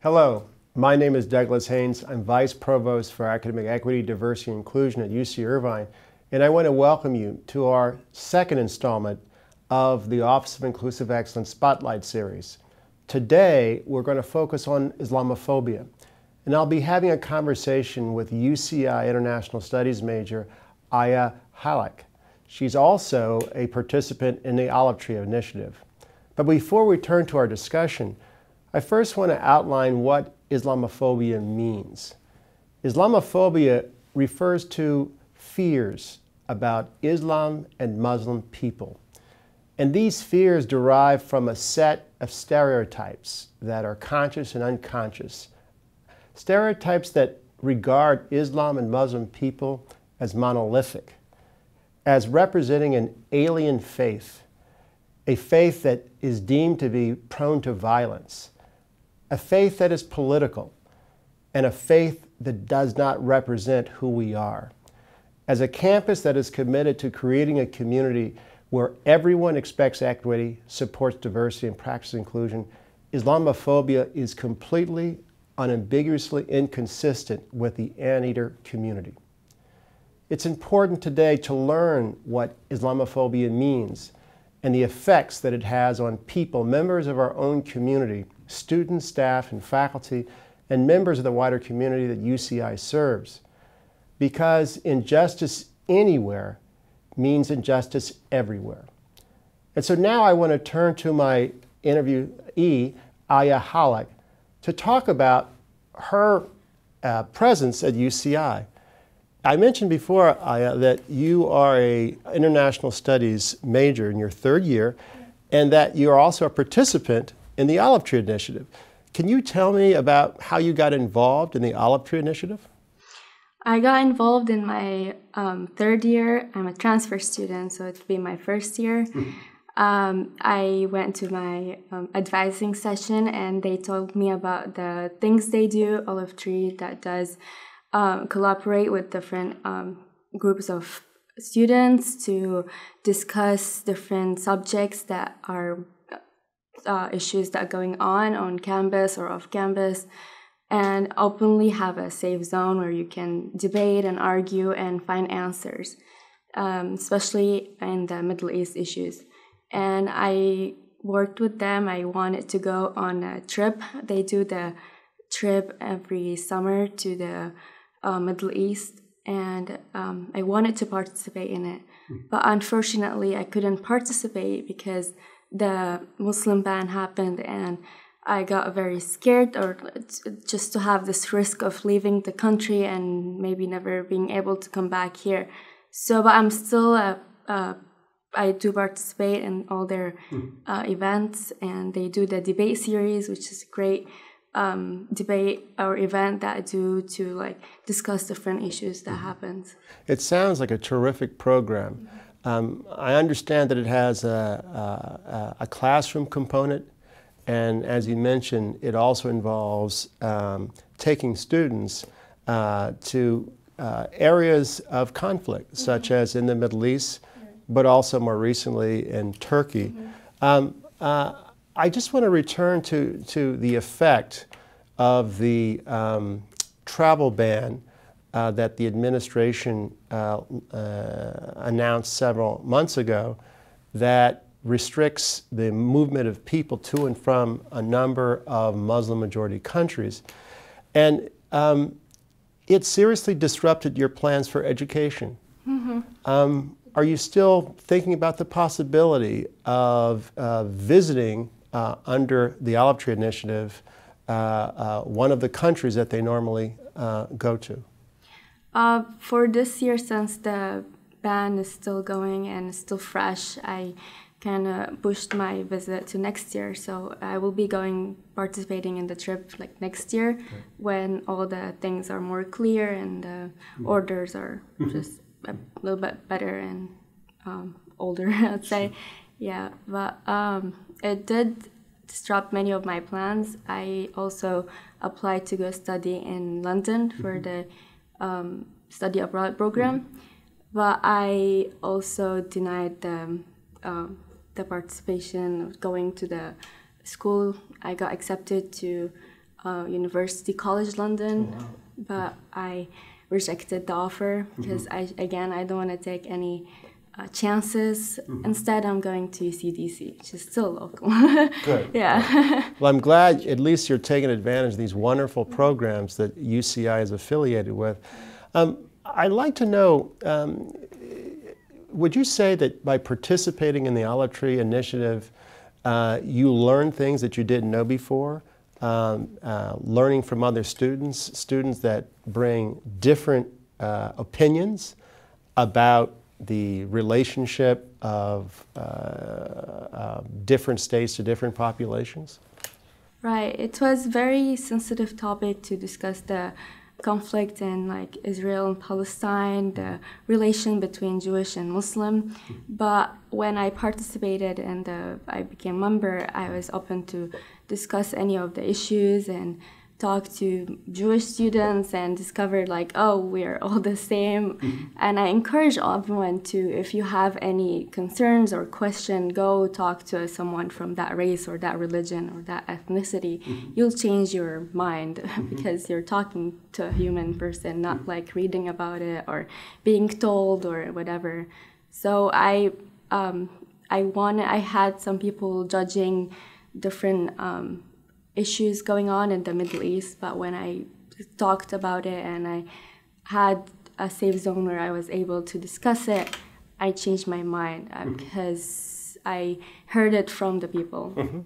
Hello, my name is Douglas Haynes. I'm Vice Provost for Academic Equity, Diversity, and Inclusion at UC Irvine, and I want to welcome you to our second installment of the Office of Inclusive Excellence Spotlight Series. Today, we're going to focus on Islamophobia, and I'll be having a conversation with UCI International Studies major, Aya Halak. She's also a participant in the Olive Tree Initiative. But before we turn to our discussion, I first want to outline what Islamophobia means. Islamophobia refers to fears about Islam and Muslim people. And these fears derive from a set of stereotypes that are conscious and unconscious. Stereotypes that regard Islam and Muslim people as monolithic, as representing an alien faith, a faith that is deemed to be prone to violence, a faith that is political, and a faith that does not represent who we are. As a campus that is committed to creating a community where everyone expects equity, supports diversity, and practices inclusion, Islamophobia is completely, unambiguously inconsistent with the anteater community. It's important today to learn what Islamophobia means and the effects that it has on people, members of our own community, students, staff, and faculty, and members of the wider community that UCI serves. Because injustice anywhere means injustice everywhere. And so now I want to turn to my interviewee, Aya Halak, to talk about her presence at UCI. I mentioned before, Aya, that you are an international studies major in your third year, and that you are also a participant in the Olive Tree Initiative. Can you tell me about how you got involved in the Olive Tree Initiative? I got involved in my third year. I'm a transfer student, so it'll be my first year. I went to my advising session, and they told me about the things they do. Olive Tree that does collaborate with different groups of students to discuss different subjects that are issues that are going on campus or off campus, and openly have a safe zone where you can debate and argue and find answers, especially in the Middle East issues. And I worked with them. I wanted to go on a trip. They do the trip every summer to the Middle East, and I wanted to participate in it. But unfortunately, I couldn't participate because the Muslim ban happened, and I got very scared, or just to have this risk of leaving the country and maybe never being able to come back here. So, but I'm still, I do participate in all their events, and they do the debate series, which is a great debate or event that I do to discuss different issues that happens. It sounds like a terrific program. I understand that it has a classroom component, and as you mentioned, it also involves taking students to areas of conflict, such as in the Middle East, but also more recently in Turkey. I just want to return to the effect of the travel ban that the administration announced several months ago that restricts the movement of people to and from a number of Muslim-majority countries. And it seriously disrupted your plans for education. Are you still thinking about the possibility of visiting under the Olive Tree Initiative one of the countries that they normally go to? For this year, since the ban is still going and still fresh, I kind of pushed my visit to next year. So I will be participating in the trip next year, when all the things are more clear and the orders are just a little bit better and older, I'd say. Yeah, but it did disrupt many of my plans. I also applied to go study in London for the study abroad program, but I also denied the participation of going to the school. I got accepted to University College London, Oh, wow. but I rejected the offer because I don't want to take any chances. Instead, I'm going to UCDC, which is still local. Good. Yeah. Well, I'm glad at least you're taking advantage of these wonderful programs that UCI is affiliated with. I'd like to know, would you say that by participating in the Olive Tree Initiative, you learn things that you didn't know before? Learning from other students that bring different opinions about the relationship of different states to different populations? Right. It was very sensitive topic to discuss the conflict in like Israel and Palestine, the relation between Jewish and Muslim. But when I participated and I became a member, I was open to discuss any of the issues and talk to Jewish students and discovered like, oh, we're all the same. And I encourage everyone to, if you have any concerns or question, go talk to someone from that race or that religion or that ethnicity. You'll change your mind because you're talking to a human person, not like reading about it or being told or whatever. So I had some people judging different issues going on in the Middle East, but when I talked about it and I had a safe zone where I was able to discuss it, I changed my mind because I heard it from the people.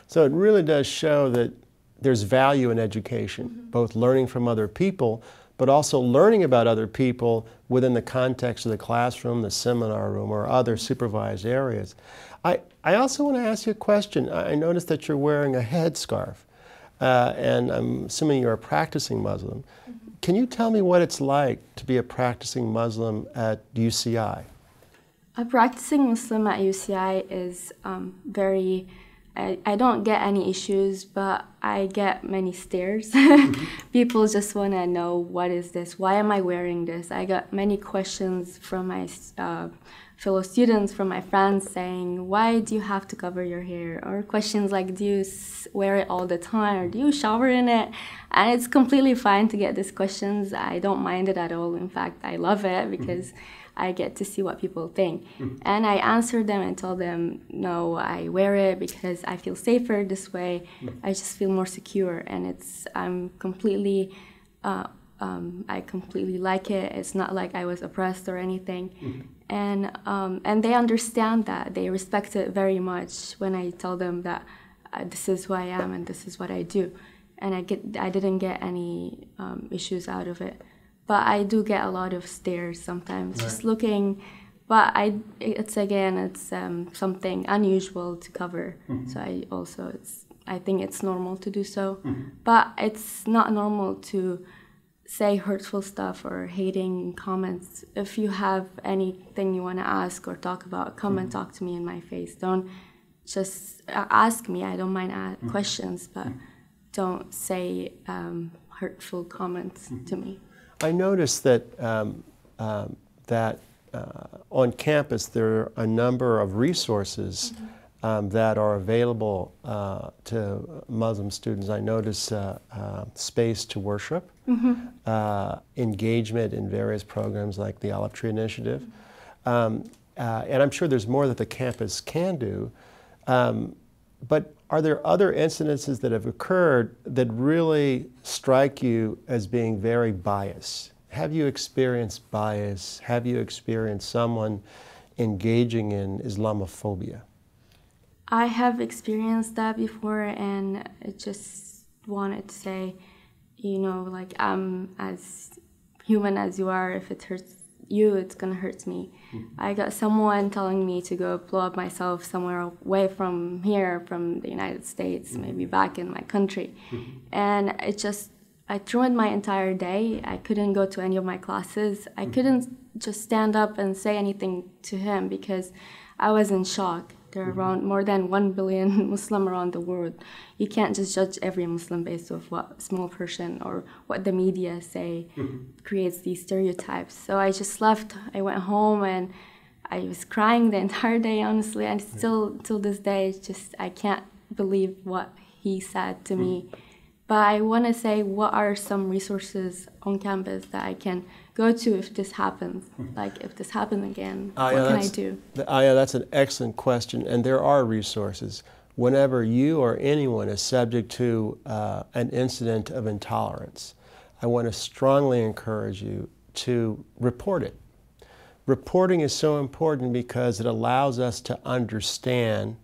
So it really does show that there's value in education, both learning from other people, but also learning about other people within the context of the classroom, the seminar room, or other supervised areas. I also want to ask you a question. I noticed that you're wearing a headscarf, and I'm assuming you're a practicing Muslim. Can you tell me what it's like to be a practicing Muslim at UCI? A practicing Muslim at UCI is very, I don't get any issues, but I get many stares. People just want to know, what is this? Why am I wearing this? I got many questions from my fellow students, from my friends saying, why do you have to cover your hair? Or questions like, do you wear it all the time? Or do you shower in it? And it's completely fine to get these questions. I don't mind it at all. In fact, I love it because I get to see what people think. And I answer them and tell them, no, I wear it because I feel safer this way. I just feel more secure. And I'm completely, I completely like it. It's not like I was oppressed or anything. And they understand that. They respect it very much when I tell them that this is who I am and this is what I do. And I didn't get any issues out of it. But I do get a lot of stares sometimes, just looking. But it's something unusual to cover. So I think it's normal to do so. But it's not normal to say hurtful stuff or hating comments. If you have anything you want to ask or talk about, come and talk to me in my face. Don't just ask me. I don't mind questions, but don't say hurtful comments to me. I noticed that on campus there are a number of resources that are available to Muslim students. I notice space to worship, engagement in various programs like the Olive Tree Initiative, and I'm sure there's more that the campus can do. But are there other incidences that have occurred that really strike you as being very biased? Have you experienced bias? Have you experienced someone engaging in Islamophobia? I have experienced that before, and I just wanted to say, like, I'm as human as you are. If it hurts you, it's gonna hurt me. I got someone telling me to go blow up myself somewhere away from here, from the United States, maybe back in my country. And it ruined my entire day. I couldn't go to any of my classes. I couldn't just stand up and say anything to him because I was in shock. There are around more than 1 billion Muslim around the world. You can't just judge every Muslim based off what small person or what the media say creates these stereotypes. So I just left. I went home and I was crying the entire day, honestly. And still, till this day, I can't believe what he said to me. But I want to say, what are some resources on campus that I can go to if this happens? Like, if this happens again, what can I do? Aya, that's an excellent question, and there are resources. Whenever you or anyone is subject to an incident of intolerance, I want to strongly encourage you to report it. Reporting is so important because it allows us to understand.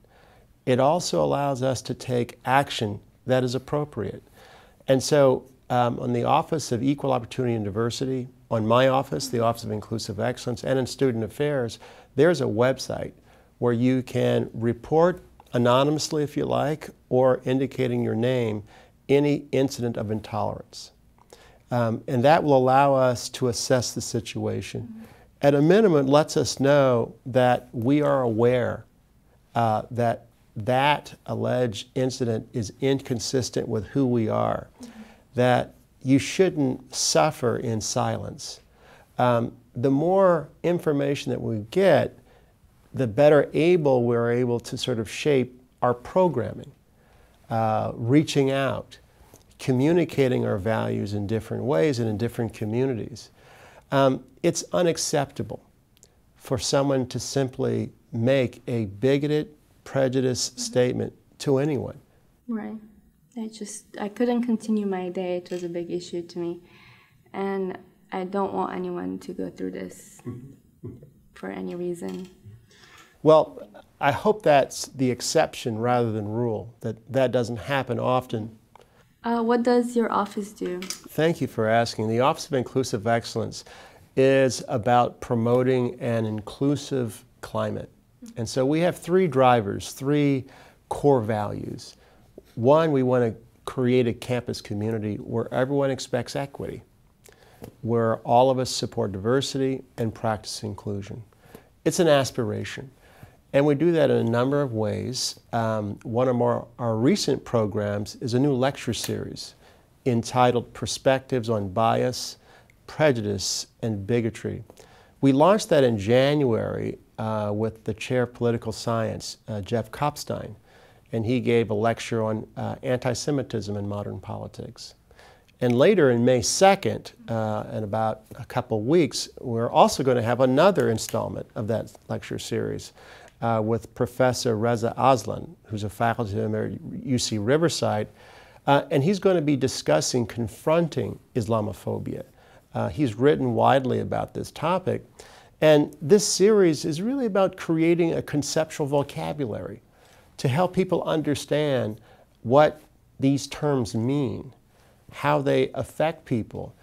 It also allows us to take action that is appropriate. And so on the Office of Equal Opportunity and Diversity, on my office, the Office of Inclusive Excellence, and in Student Affairs, there's a website where you can report anonymously if you like, or indicating your name, any incident of intolerance. And that will allow us to assess the situation. At a minimum, it lets us know that we are aware that that alleged incident is inconsistent with who we are, that you shouldn't suffer in silence. The more information that we get, the better we're able to sort of shape our programming, reaching out, communicating our values in different ways and in different communities. It's unacceptable for someone to simply make a bigoted, prejudiced statement to anyone. Right. I couldn't continue my day. It was a big issue to me. And I don't want anyone to go through this for any reason. Well, I hope that's the exception rather than rule, that doesn't happen often. What does your office do? Thank you for asking. The Office of Inclusive Excellence is about promoting an inclusive climate. And so we have three drivers, three core values. One, we want to create a campus community where everyone expects equity, where all of us support diversity and practice inclusion. It's an aspiration. And we do that in a number of ways. One of our recent programs is a new lecture series entitled Perspectives on Bias, Prejudice, and Bigotry. We launched that in January with the Chair of Political Science, Jeff Kopstein, and he gave a lecture on anti-Semitism in modern politics. And later, in May 2nd, in about a couple weeks, we're also going to have another installment of that lecture series with Professor Reza Aslan, who's a faculty member at UC Riverside, and he's going to be discussing confronting Islamophobia. He's written widely about this topic, and this series is really about creating a conceptual vocabulary to help people understand what these terms mean, how they affect people,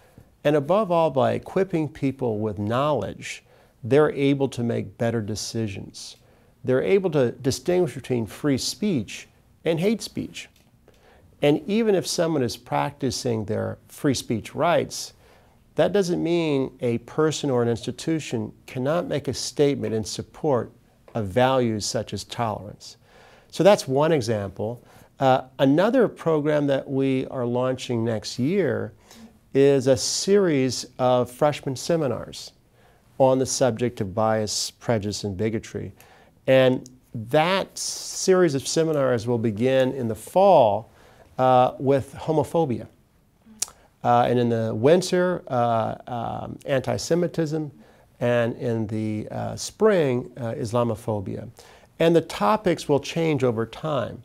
and above all, by equipping people with knowledge, they're able to make better decisions. They're able to distinguish between free speech and hate speech. And even if someone is practicing their free speech rights, that doesn't mean a person or an institution cannot make a statement in support of values such as tolerance. So that's one example. Another program that we are launching next year is a series of freshman seminars on the subject of bias, prejudice, and bigotry. And that series of seminars will begin in the fall with homophobia. And in the winter, anti-Semitism, and in the spring, Islamophobia. And the topics will change over time.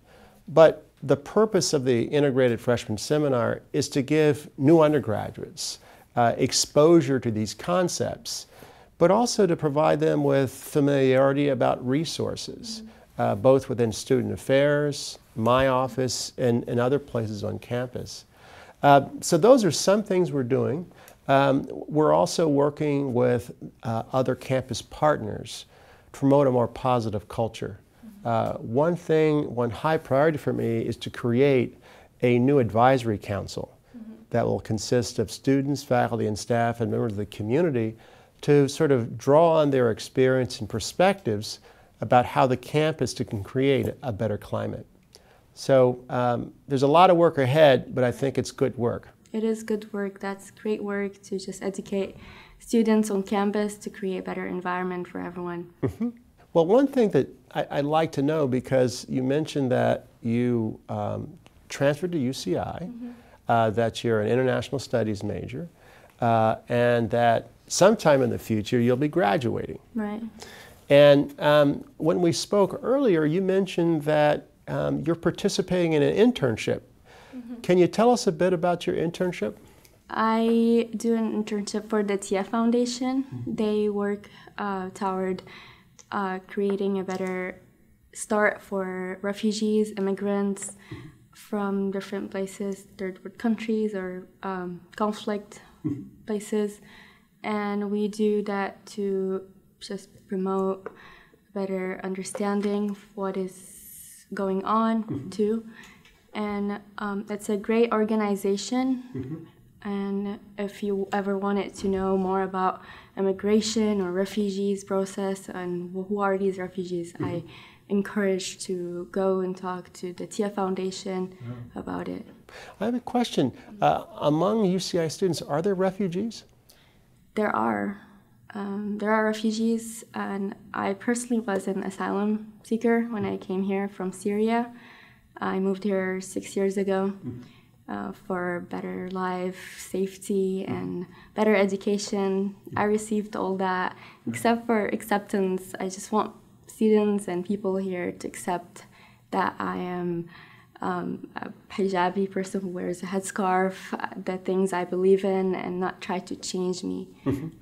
But the purpose of the integrated freshman seminar is to give new undergraduates exposure to these concepts, but also to provide them with familiarity about resources, both within student affairs, my office, and other places on campus. So those are some things we're doing. We're also working with other campus partners to promote a more positive culture. One high priority for me is to create a new advisory council that will consist of students, faculty, and staff, and members of the community to sort of draw on their experience and perspectives about how the campus can create a better climate. So there's a lot of work ahead, but I think it's good work. It is good work. That's great work to just educate students on campus to create a better environment for everyone. Well, one thing that I'd like to know, because you mentioned that you transferred to UCI, that you're an international studies major, and that sometime in the future you'll be graduating. Right. And when we spoke earlier, you mentioned that you're participating in an internship. Mm-hmm. Can you tell us a bit about your internship? I do an internship for the TIA Foundation. Mm-hmm. They work toward creating a better start for refugees, immigrants from different places, third world countries or conflict places. And we do that to just promote better understanding of what is going on too. And it's a great organization. And if you ever wanted to know more about immigration or refugees process and who are these refugees, I encourage to go and talk to the TIA Foundation about it. I have a question. Among UCI students, are there refugees? There are. There are refugees, and I personally was an asylum seeker when I came here from Syria. I moved here 6 years ago for better life, safety, and better education. I received all that, except for acceptance. I just want students and people here to accept that I am a hijabi person who wears a headscarf, the things I believe in, and not try to change me.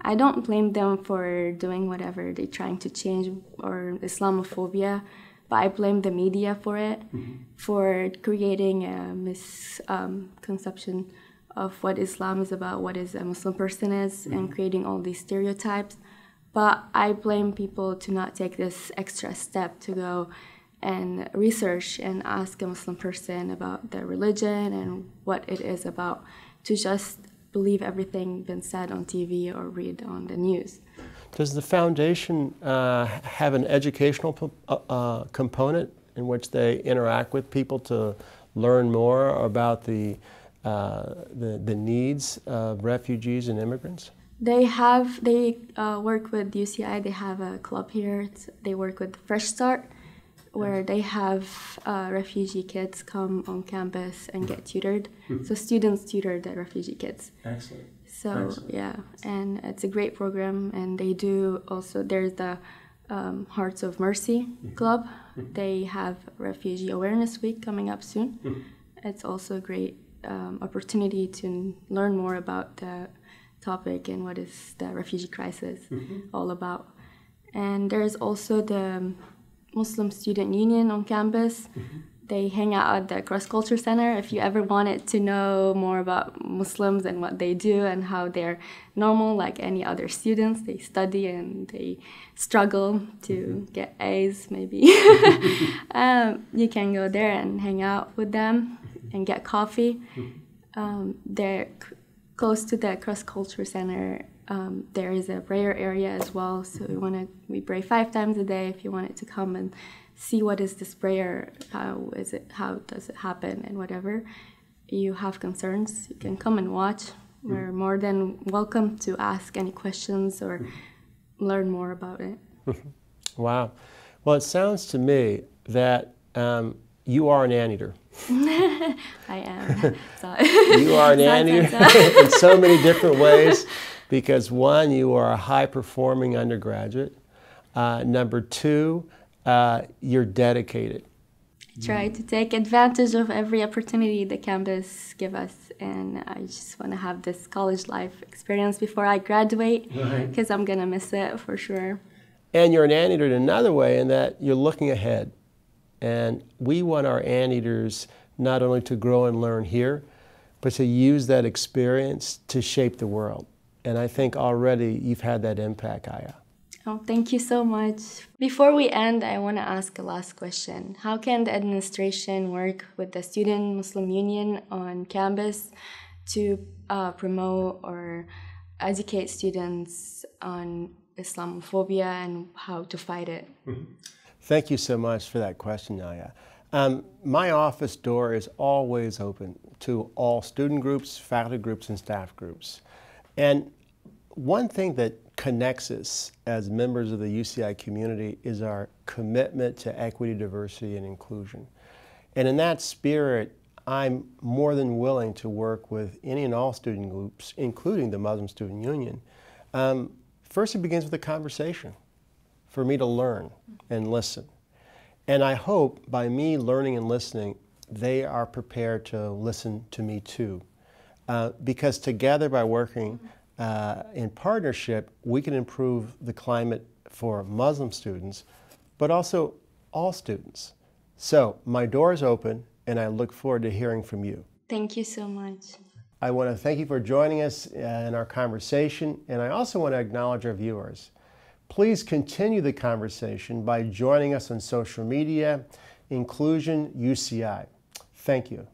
I don't blame them for doing whatever they're trying to change or Islamophobia, but I blame the media for it, for creating a misconception of what Islam is about, what is a Muslim person is, and creating all these stereotypes. But I blame people to not take this extra step to go and research and ask a Muslim person about their religion and what it is about, to just believe everything been said on TV or read on the news. Does the foundation have an educational component in which they interact with people to learn more about the needs of refugees and immigrants? They work with UCI. They have a club here. They work with Fresh Start, where they have refugee kids come on campus and get tutored. So students tutor the refugee kids. Excellent. So Excellent. Yeah, and it's a great program. And they do also, there's the Hearts of Mercy Club. They have Refugee Awareness Week coming up soon. It's also a great opportunity to learn more about the topic and what is the refugee crisis all about. And there's also the Muslim Student Union on campus. They hang out at the Cross Culture Center. If you ever wanted to know more about Muslims and what they do and how they're normal like any other students, they study and they struggle to get A's maybe. You can go there and hang out with them and get coffee. They're close to the Cross Culture Center. There is a prayer area as well, so we pray 5 times a day. If you wanted to come and see what is this prayer, how does it happen, and whatever you have concerns, you can come and watch. We're more than welcome to ask any questions or learn more about it. Wow. Well, it sounds to me that you are an anteater. I am. You are an anteater in so many different ways, because one, you are a high-performing undergraduate. Number 2, you're dedicated. I try to take advantage of every opportunity the campus give us, and I just want to have this college life experience before I graduate, because I'm going to miss it for sure. And you're an anteater in another way, in that you're looking ahead. And we want our anteaters not only to grow and learn here, but to use that experience to shape the world. And I think already you've had that impact, Aya. Oh, thank you so much. Before we end, I want to ask a last question. How can the administration work with the Student Muslim Union on campus to promote or educate students on Islamophobia and how to fight it? Thank you so much for that question, Aya. My office door is always open to all student groups, faculty groups, and staff groups. And one thing that connects us as members of the UCI community is our commitment to equity, diversity, and inclusion. And in that spirit, I'm more than willing to work with any and all student groups, including the Muslim Student Union. First, it begins with a conversation for me to learn and listen. And I hope by me learning and listening, they are prepared to listen to me too. Because together, by working in partnership, we can improve the climate for Muslim students, but also all students. So my door is open, and I look forward to hearing from you. Thank you so much. I want to thank you for joining us in our conversation, and I also want to acknowledge our viewers. Please continue the conversation by joining us on social media, Inclusion UCI. Thank you.